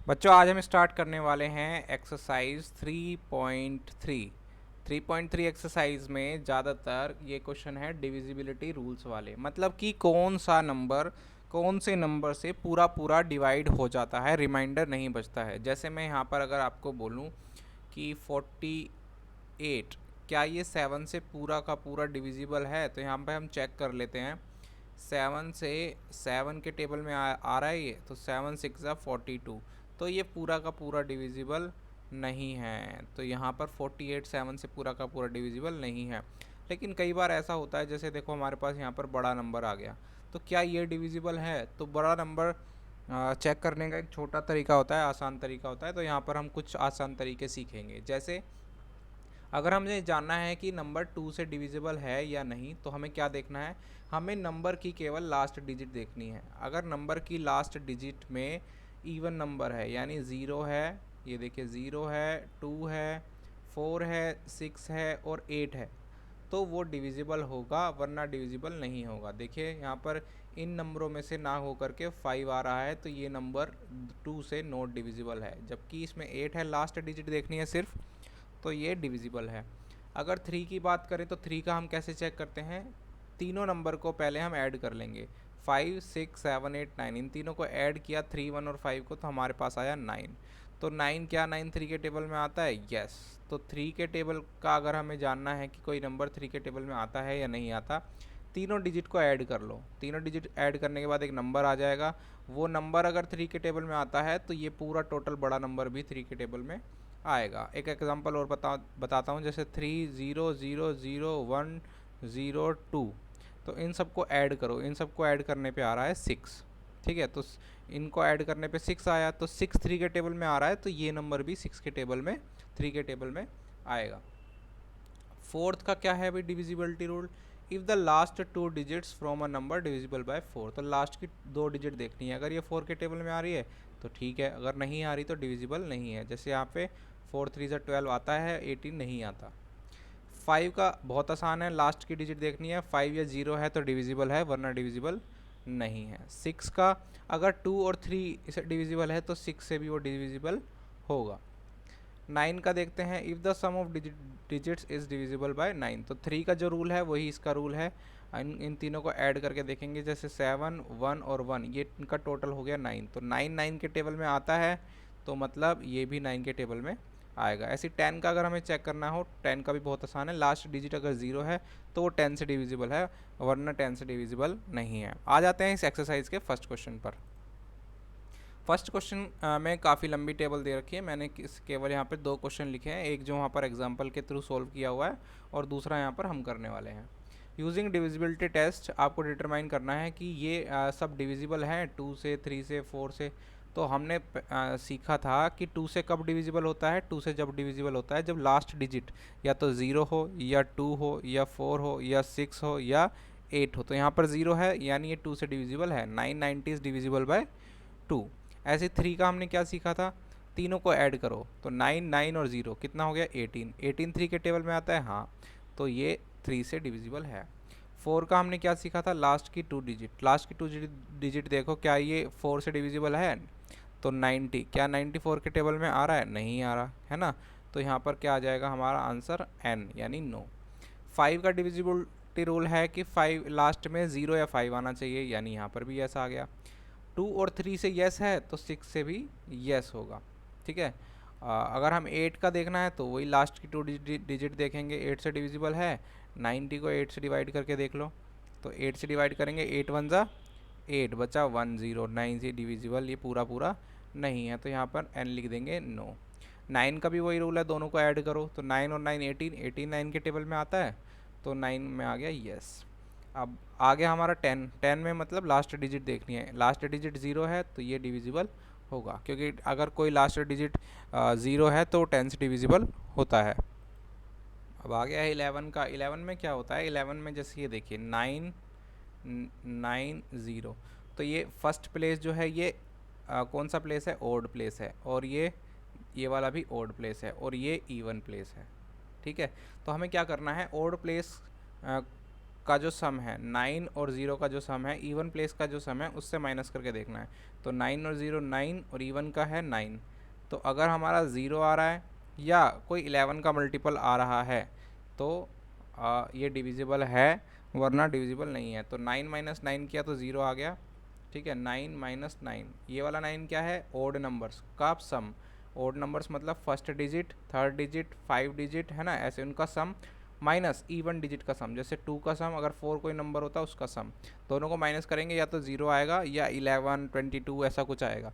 बच्चों आज हम स्टार्ट करने वाले हैं एक्सरसाइज 3.3। 3.3 एक्सरसाइज में ज़्यादातर ये क्वेश्चन है डिविजिबिलिटी रूल्स वाले, मतलब कि कौन सा नंबर कौन से नंबर से पूरा पूरा डिवाइड हो जाता है, रिमाइंडर नहीं बचता है। जैसे मैं यहाँ पर अगर आपको बोलूँ कि 48 क्या ये 7 से पूरा का पूरा डिविजिबल है, तो यहाँ पे हम चेक कर लेते हैं। 7 से 7 के टेबल में आ रहा है ये, तो 7 6 42, तो ये पूरा का पूरा डिविजिबल नहीं है। तो यहाँ पर 48 7 से पूरा का पूरा डिविजिबल नहीं है। लेकिन कई बार ऐसा होता है, जैसे देखो हमारे पास यहाँ पर बड़ा नंबर आ गया, तो क्या ये डिविजिबल है? तो बड़ा नंबर चेक करने का एक छोटा तरीका होता है, आसान तरीका होता है। तो यहाँ पर हम कुछ आसान तरीके सीखेंगे। जैसे अगर हमें जानना है कि नंबर 2 से डिविजिबल है या नहीं, तो हमें क्या देखना है? हमें नंबर की केवल लास्ट डिजिट देखनी है। अगर नंबर की लास्ट डिजिट में इवन नंबर है, यानी 0 है, ये देखिए 0 है, 2 है, 4 है, 6 है और 8 है, तो वो डिविजिबल होगा, वरना डिविजिबल नहीं होगा। देखिए यहाँ पर इन नंबरों में से ना हो करके 5 आ रहा है, तो ये नंबर 2 से नॉट डिविजिबल है। जबकि इसमें 8 है, लास्ट डिजिट देखनी है सिर्फ, तो ये डिविजिबल है। अगर 3 की बात करें तो 3 का हम कैसे चेक करते हैं? तीनों नंबर को पहले हम ऐड कर लेंगे, 5 6 7 8 9, इन तीनों को ऐड किया 3 1 और 5 को, तो हमारे पास आया 9। तो 9 क्या 9 3 के टेबल में आता है? यस। तो 3 के टेबल का अगर हमें जानना है कि कोई नंबर 3 के टेबल में आता है या नहीं आता, तीनों डिजिट को ऐड कर लो। तीनों डिजिट ऐड करने के बाद एक नंबर आ जाएगा। वो नंबर अगर 3 के टेबल में आता है, तो ये पूरा टोटल बड़ा नंबर भी 3 के टेबल में आएगा। एक एग्जांपल और बताता हूँ, जैसे 3 0 0 0 1 0 2, तो इन सबको ऐड करो। इन सबको ऐड करने पे आ रहा है 6। ठीक है, तो इनको ऐड करने पे 6 आया, तो 6 3 के टेबल में आ रहा है, तो ये नंबर भी 6 के टेबल में 3 के टेबल में आएगा। फोर्थ का क्या है भाई divisibility rule? If the last 2 digits from a number divisible by 4, तो लास्ट की 2 डिजिट देखनी है। अगर ये 4 के टेबल में आ रही है तो ठीक है, अगर नहीं आ रही तो डिविजिबल नहीं है। जैसे यहाँ पे 4 3 से 12 आता है, 18 नहीं आता। 5 का बहुत आसान है, लास्ट की डिजिट देखनी है। 5 या 0 है तो डिविजिबल है, वरना डिविजिबल नहीं है। 6 का अगर 2 और 3 इसे डिविजिबल है, तो 6 से भी वो डिविजिबल होगा। 9 का देखते हैं, if the sum of digits is divisible by 9, तो 3 का जो रूल है वही इसका रूल है। इन तीनों को ऐड करके देखेंगे, जैसे 7 1 और 1, ये इनका टोटल हो गया 9, तो 9 9 के टेबल में आता है, तो मतलब ये भी 9 के टेबल में आएगा। ऐसे 10 का अगर हमें चेक करना हो, 10 का भी बहुत आसान है, लास्ट डिजिट अगर 0 है तो वो 10 से डिविजिबल है, वरना 10 से डिविजिबल नहीं है। आ जाते हैं इस एक्सरसाइज के फर्स्ट क्वेश्चन पर। फर्स्ट क्वेश्चन में काफ़ी लंबी टेबल दे रखी है, मैंने केवल यहाँ पे 2 क्वेश्चन लिखे हैं, एक जो वहाँ पर एग्जाम्पल के थ्रू सॉल्व किया हुआ है और दूसरा यहाँ पर हम करने वाले हैं। यूजिंग डिविजिबिलिटी टेस्ट आपको डिटरमाइन करना है कि ये सब डिविजिबल हैं 2 से, 3 से, 4 से। तो हमने सीखा था कि 2 से कब डिविजिबल होता है? 2 से जब डिविजिबल होता है जब लास्ट डिजिट या तो 0 हो या 2 हो या 4 हो या 6 हो या 8 हो। तो यहाँ पर 0 है, यानी ये 2 से डिविजिबल है। 990 इज़ डिविजिबल बाय 2। ऐसे 3 का हमने क्या सीखा था? तीनों को ऐड करो, तो 9 9 और 0 कितना हो गया? 18। 18 3 के टेबल में आता है, हाँ, तो ये 3 से डिविजिबल है। 4 का हमने क्या सीखा था? लास्ट की 2 डिजिट, लास्ट की 2 डिजिट देखो, क्या ये 4 से डिविजिबल है? तो 90, क्या 94 के टेबल में आ रहा है? नहीं आ रहा है ना, तो यहाँ पर क्या आ जाएगा हमारा आंसर? n, यानी नो। 5 का डिविजिबिलिटी रूल है कि 5 लास्ट में 0 या 5 आना चाहिए, यानी यहाँ पर भी यस आ गया। 2 और 3 से यस है, तो 6 से भी यस होगा। ठीक है, अगर हम 8 का देखना है तो वही लास्ट की 2 डिजिट देखेंगे, 8 से डिविजिबल है। 90 को 8 से डिवाइड करके देख लो, तो 8 से डिवाइड करेंगे, 8 1 जा 8, बचा 1 0, 9 से डिविजिबल ये पूरा पूरा नहीं है, तो यहाँ पर n लिख देंगे, नो। 9 का भी वही रूल है, दोनों को ऐड करो, तो 9 और 9 18, 18 9 के टेबल में आता है, तो 9 में आ गया यस। अब आ गया हमारा 10, 10 में मतलब लास्ट डिजिट देखनी है। लास्ट डिजिट 0 है तो ये डिविजिबल होगा, क्योंकि अगर कोई लास्ट डिजिट 0 है तो 10 से डिविजिबल होता है। अब आ गया है 11 का। 11 में क्या होता है? 11 में जैसे ये देखिए 9 9 0, तो ये फर्स्ट प्लेस जो है ये कौन सा प्लेस है? ओड प्लेस है, और ये वाला भी ओड प्लेस है, और ये इवन प्लेस है। ठीक है, तो हमें क्या करना है? ओड प्लेस का जो सम है, 9 और 0 का जो सम है, इवन प्लेस का जो सम है उससे माइनस करके देखना है। तो 9 और 0 9 और इवन का है 9। तो अगर हमारा 0 आ रहा है या कोई 11 का मल्टीपल आ रहा है तो ये डिविजिबल है, वरना डिविजिबल नहीं है। तो 9 माइनस 9 किया तो 0 आ गया, ठीक है। 9 माइनस 9, ये वाला 9 क्या है, ओड नंबर्स का सम। ओड नंबर्स मतलब first digit, third digit, 5 digit, है ना, ऐसे उनका सम, माइनस इवन डिजिट का सम। जैसे 2 का सम, अगर 4 कोई नंबर होता है उसका सम, दोनों को माइनस करेंगे या तो 0 आएगा या 11 22 ऐसा कुछ आएगा,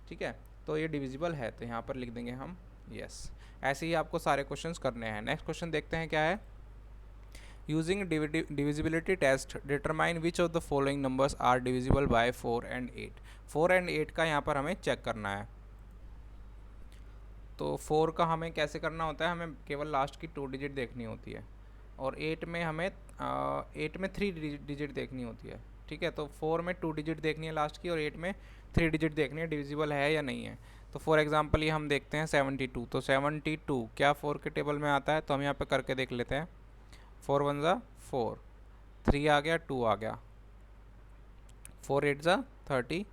ठीक है। तो ये डिविजिबल है, तो यहाँ पर लिख देंगे हम यस। ऐसे ही आपको सारे क्वेश्चंस करने हैं। नेक्स्ट क्वेश्चन देखते हैं क्या है। Using divisibility test determine which of the following numbers are divisible by 4 and 8। 4 and 8 का यहाँ पर हमें चेक करना है। तो 4 का हमें कैसे करना होता है, हमें केवल लास्ट की 2 डिजिट देखनी होती है, और 8 में हमें 8 में 3 डिजिट देखनी होती है, ठीक है। तो 4 में 2 डिजिट देखनी है लास्ट की, और 8 में 3 डिजिट देखनी है, डिविजिबल है या नहीं है। तो फॉर एग्जांपल ये हम देखते हैं 72। तो 72 क्या 4 के टेबल में आता है, तो हम यहाँ पे करके देख लेते हैं। 4 1 ज़ा 4, 3 आ गया, 2 आ गया, 4 8 ज़ा 32।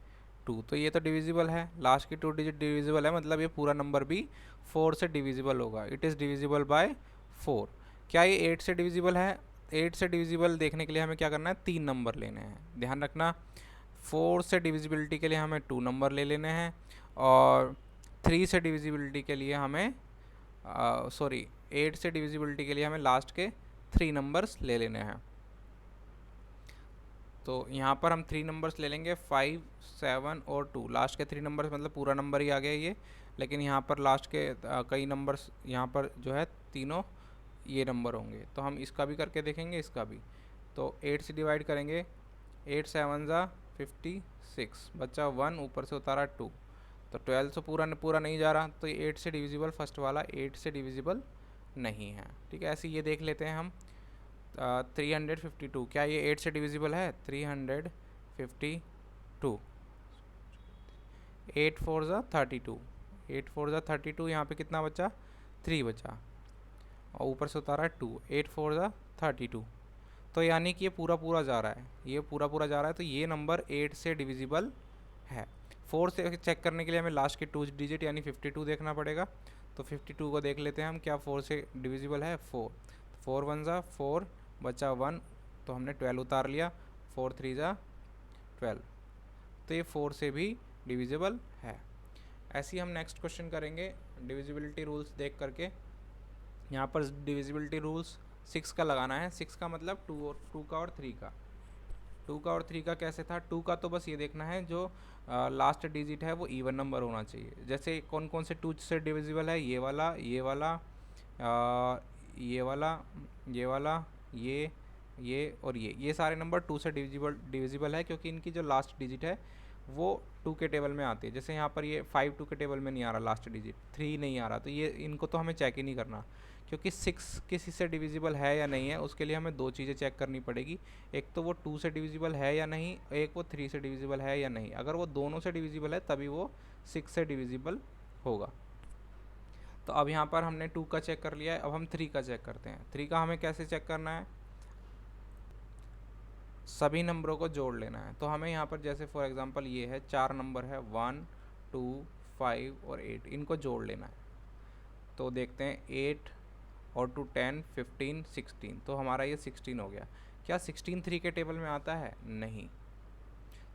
तो ये तो डिविजिबल है, लास्ट की 2 डिजिट डिविजिबल है, मतलब ये पूरा नंबर भी 4 से डिविजिबल होगा। It is divisible by 4। क्या ये 8 से डिविजिबल है? 8 से डिविजिबल देखने के लिए हमें क्या करना है, 3 नंबर लेने हैं। ध्यान रखना, 4 से डिविजिबिलिटी के लिए हमें 2 नंबर ले लेने हैं, और 3 से डिविजिबिलिटी के लिए हमें 8 से डिविजिबिलिटी के लिए हमें लास्ट के 3 नंबर्स ले लेने हैं। तो यहाँ पर हम 3 नंबर्स ले लेंगे, 5 7 और 2। लास्ट के 3 नंबर्स मतलब पूरा नंबर ही आ गया ये, लेकिन यहाँ पर लास्ट के कई नंबर्स यहाँ पर जो है तीनों ये नंबर होंगे। तो हम इसका भी करके देखेंगे, इसका भी। तो 8 से डिवाइड करेंगे, 8 7 ज़ा 56, बच्चा 1, ऊपर से उतारा 2, तो 12 से पूरा नहीं जा रहा, तो ये 8 से डिविजिबल, फर्स्ट वाला 8 से डिविजिबल नहीं है, ठीक है। ऐसे ये देख लेते हैं हम। 352 क्या ये 8 से डिविजिबल है? 352, 8 4 ज़ा 32, 8 4 ज़ा 32, यहाँ पे कितना बचा, 3 बचा, और ऊपर से उतारा 2, 8 4 ज़ा 32। तो यानी कि ये पूरा जा रहा है, ये पूरा जा रहा है, तो ये नंबर 8 से डिविजिबल है। 4 से चेक करने के लिए हमें लास्ट के 2 डिजिट यानी 52 देखना पड़ेगा। तो 52 को देख लेते हैं हम, क्या 4 से डिविजिबल है? 4, 4 1 ज़ा 4, बचा 1, तो हमने 12 उतार लिया, 4 3 ज़ा 12, तो ये 4 से भी डिविजिबल है। ऐसे ही हम नेक्स्ट क्वेश्चन करेंगे डिविजिबिलिटी रूल्स देख करके। यहाँ पर डिविजिबिलिटी रूल्स 6 का लगाना है। 6 का मतलब 2 का और 3 का। 2 का और 3 का कैसे था? 2 का तो बस ये देखना है जो लास्ट डिजिट है वो इवन नंबर होना चाहिए। जैसे कौन कौन से 2 से डिविजिबल है? ये वाला, ये वाला, ये वाला, ये वाला, ये और ये सारे नंबर 2 से डिविजिबल है, क्योंकि इनकी जो लास्ट डिजिट है वो 2 के टेबल में आती है। जैसे यहाँ पर ये 5 2 के टेबल में नहीं आ रहा, लास्ट डिजिट 3 नहीं आ रहा, तो ये इनको तो हमें चेक ही नहीं करना, क्योंकि 6 किसी से डिविजिबल है या नहीं है उसके लिए हमें 2 चीज़ें चेक करनी पड़ेगी। एक तो वो 2 से डिविजिबल है या नहीं, एक वो 3 से डिविजिबल है या नहीं। अगर वो दोनों से डिविजिबल है तभी वो 6 से डिविजिबल होगा। तो अब यहाँ पर हमने 2 का चेक कर लिया है, अब हम 3 का चेक करते हैं। 3 का हमें कैसे चेक करना है? सभी नंबरों को जोड़ लेना है। तो हमें यहाँ पर जैसे फॉर एग्जांपल ये है, 4 नंबर है, 1 2 5 और 8, इनको जोड़ लेना है। तो देखते हैं 8 और 2 10 15 16, तो हमारा ये 16 हो गया। क्या 16 3 के टेबल में आता है? नहीं,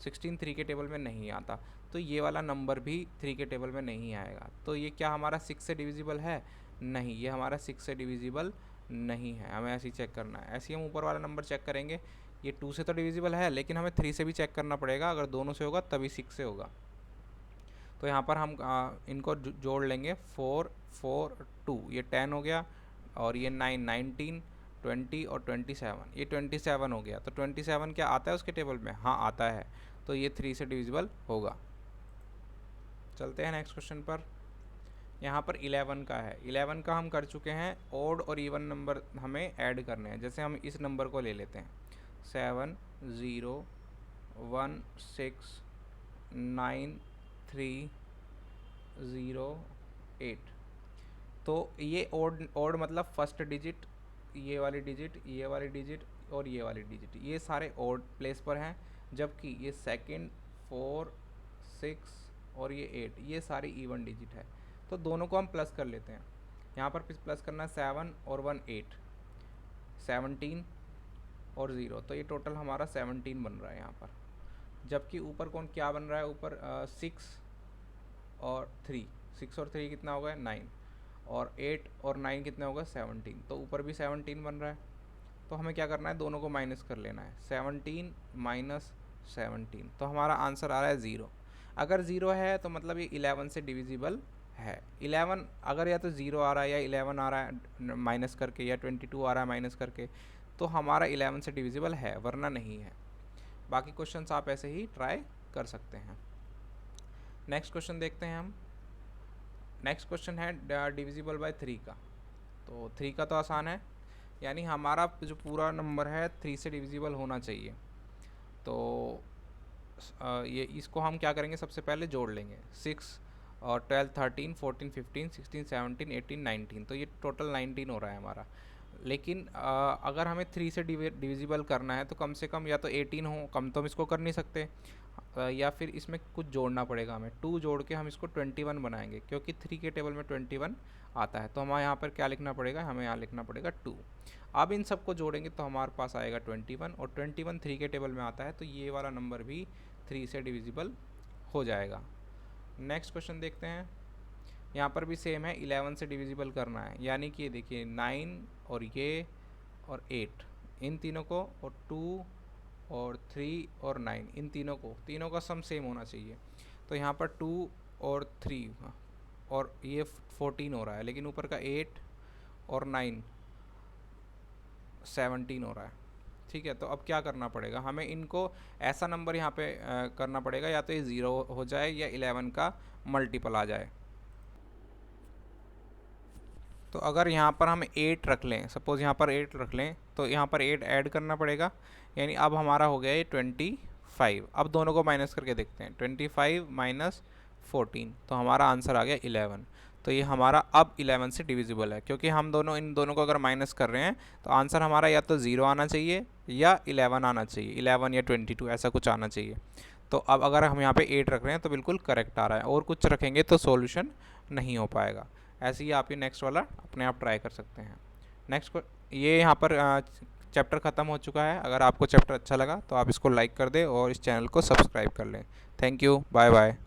16 3 के टेबल में नहीं आता, तो ये वाला नंबर भी 3 के टेबल में नहीं आएगा। तो ये क्या हमारा 6 से डिविजिबल है? नहीं, ये हमारा 6 से डिविजिबल नहीं है। हमें ऐसे ही चेक करना है। ऐसे ही हम ऊपर वाला नंबर चेक करेंगे, ये 2 से तो डिविजिबल है, लेकिन हमें 3 से भी चेक करना पड़ेगा। अगर दोनों से होगा तभी 6 से होगा। तो यहाँ पर हम इनको जोड़ लेंगे, 4 4 2, ये 10 हो गया, और ये 9 19 20 और 27, ये 27 हो गया। तो 27 क्या आता है उसके टेबल में? हाँ आता है, तो ये 3 से डिविजिबल होगा। चलते हैं नेक्स्ट क्वेश्चन पर। यहाँ पर 11 का है। 11 का हम कर चुके हैं, ओड और इवन नंबर हमें ऐड करने हैं। जैसे हम इस नंबर को ले लेते हैं, 7 0 1 6 9 3 0 8। तो ये ओड मतलब फर्स्ट डिजिट, ये वाली डिजिट, ये वाली डिजिट, और ये वाली डिजिट, ये सारे ऑड प्लेस पर हैं, जबकि ये सेकंड, 4, 6 और ये 8 ये सारी इवन डिजिट है। तो दोनों को हम प्लस कर लेते हैं। यहाँ पर प्लस करना है 7 और 1 8, 17 और 0, तो ये टोटल हमारा 17 बन रहा है यहाँ पर। जबकि ऊपर कौन क्या बन रहा है, ऊपर 6 और 3, 6 और 3 कितना होगा 9, और 8 और 9 कितना होगा 17, तो ऊपर भी 17 बन रहा है। तो हमें क्या करना है, दोनों को माइनस कर लेना है, 17 माइनस 17, तो हमारा आंसर आ रहा है 0। अगर 0 है तो मतलब ये 11 से डिविजिबल है। 11 अगर या तो 0 आ रहा है या 11 आ रहा है माइनस करके, या 22 आ रहा है माइनस करके, तो हमारा 11 से डिविजिबल है, वरना नहीं है। बाकी क्वेश्चंस आप ऐसे ही ट्राई कर सकते हैं। नेक्स्ट क्वेश्चन देखते हैं हम। नेक्स्ट क्वेश्चन है डिविजिबल बाय 3 का। तो 3 का तो आसान है, यानी हमारा जो पूरा नंबर है 3 से डिविजिबल होना चाहिए। तो ये इसको हम क्या करेंगे, सबसे पहले जोड़ लेंगे 6 और 12 13 14 15 16 17 18 19, तो ये टोटल 19 हो रहा है हमारा। लेकिन अगर हमें 3 से डिविजिबल करना है तो कम से कम या तो 18 हो, कम तो हम इसको कर नहीं सकते, या फिर इसमें कुछ जोड़ना पड़ेगा हमें, 2 जोड़ के हम इसको 21 बनाएंगे, क्योंकि 3 के टेबल में 21 आता है। तो हमारे यहाँ पर क्या लिखना पड़ेगा, हमें यहाँ लिखना पड़ेगा 2। अब इन सबको जोड़ेंगे तो हमारे पास आएगा 21, और 21 3 के टेबल में आता है, तो ये वाला नंबर भी 3 से डिविजिबल हो जाएगा। नेक्स्ट क्वेश्चन देखते हैं। यहाँ पर भी सेम है, 11 से डिविजिबल करना है, यानी कि देखिए 9 और ये और 8 इन तीनों को, और 2 और 3 और 9 इन तीनों का सम सेम होना चाहिए। तो यहाँ पर 2 और 3 और ये 14 हो रहा है, लेकिन ऊपर का 8 और 9 17 हो रहा है। ठीक है, तो अब क्या करना पड़ेगा, हमें इनको ऐसा नंबर यहाँ पे करना पड़ेगा, या तो ये 0 हो जाए या 11 का मल्टीपल आ जाए। तो अगर यहाँ पर हम 8 रख लें, सपोज़ यहाँ पर 8 रख लें, तो यहाँ पर 8 ऐड करना पड़ेगा, यानी अब हमारा हो गया ये 25। अब दोनों को माइनस करके देखते हैं, 25 माइनस 14, तो हमारा आंसर आ गया 11। तो ये हमारा अब 11 से डिविजिबल है, क्योंकि हम इन दोनों को अगर माइनस कर रहे हैं तो आंसर हमारा या तो 0 आना चाहिए या 11 आना चाहिए, 11 या 22 ऐसा कुछ आना चाहिए। तो अब अगर हम यहाँ पे 8 रख रहे हैं तो बिल्कुल करेक्ट आ रहा है, और कुछ रखेंगे तो सॉल्यूशन नहीं हो पाएगा। ऐसे ही आप ये नेक्स्ट वाला अपने आप ट्राई कर सकते हैं। नेक्स्ट ये यहाँ पर चैप्टर ख़त्म हो चुका है। अगर आपको चैप्टर अच्छा लगा तो आप इसको लाइक कर दें और इस चैनल को सब्सक्राइब कर लें। Thank you, bye bye.